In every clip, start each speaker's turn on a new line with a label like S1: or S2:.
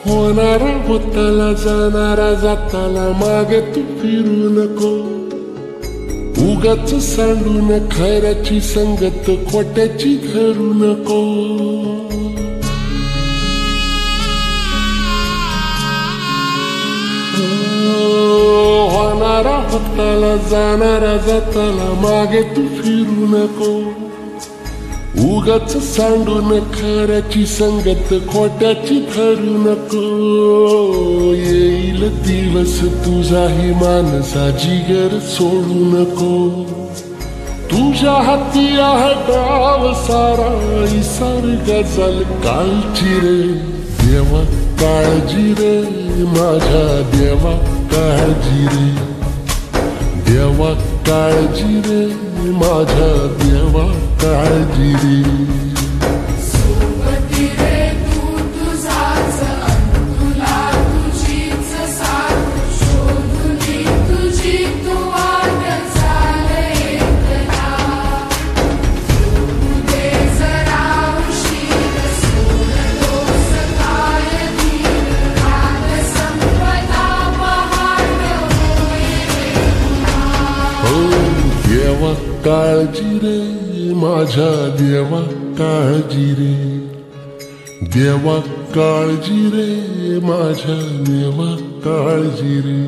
S1: होणारा होताला जाणारा जाताला मागे तू फिरू नको, उगाच सांडून खऱ्याची संगत खोट्याची धरू नको. होणारा होताला जाणारा जाताला मागे तू फिरू नको, उगाच सांडून खऱ्याची संगत खोट्याची धरू नको. येईल दिवस तुझाही मानसा जिगर सोडू नको, तुझ्या हाती आहे डाव सारा इसार गजल कालची रे. देवा काळजी रे माझ्या देवा काळजी रे, देवा काळजी रे माझ्या देवा काळजी रे.
S2: सोबती रे तू तुझाच तुला तुझीच साथ, शोधुनी तुझी तू वाट चाल एकला. उदे जरा उशीर सोडतोस काय धीर, राग संपदा पहाट होईल रे पुन्हा.
S1: देवा काळजी रे माझ्या देवा काळजी रे, देवा काळजी रे माझ्या देवा काळजी रे.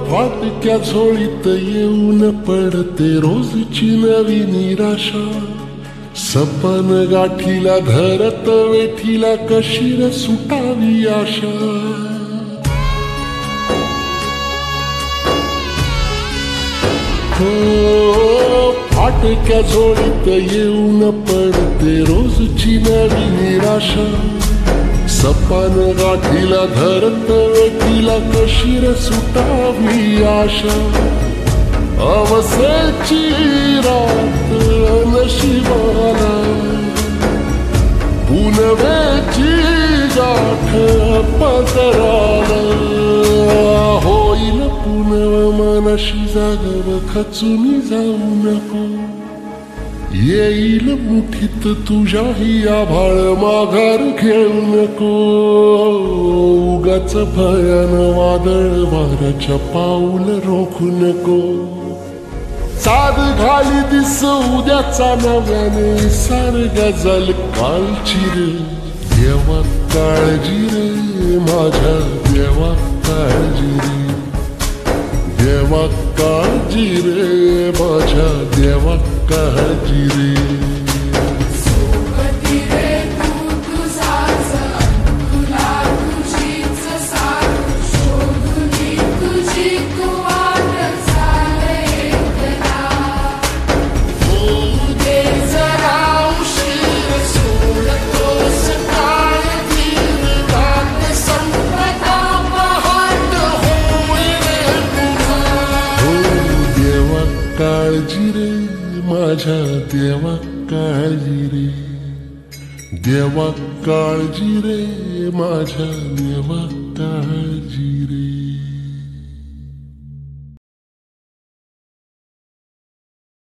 S1: फाटक्या झोळीत येऊन पडते रोजची नवी निराशा, सपन गाठीला धरत वेठीला कशी र सुटावी आशा. हो फाटक्या झोळीत येऊन पडते रोजची नवी निराशा, सपन गाठीला धरत वेठीला कशी र सुटावी आशा. अवसेची रात नशिबाला पुनवेची गाठ पदराला, होईल पुनव मनाशी जागव खचून जाऊ नको. येईल मुठीत तुझ्याही आभाळ माघार घेऊ नको, उगाच भयान वादळ वाऱ्याच्या पाऊल रोखू नको. साध घाली दिस उद्याचा नव्याने सार गजल कालची रे. देवा काळजी रे माझ्या देवा काळजी रे, देवा काळजी रे माझ्या देवा काळजी रे.
S2: सोबती रे तू तुझाच तुला तुझीच साथ, शोधुनी तुझी तू वाट चाल एकला. उदे जरा उशीर सोडतोस काय धीर, राग संपदा पहाट होईल रे पुन्हा.
S1: देवा काळजी रे माझ्या देवा काळजी रे. देवा काळजी रे माझ्या देवा काळजी रे.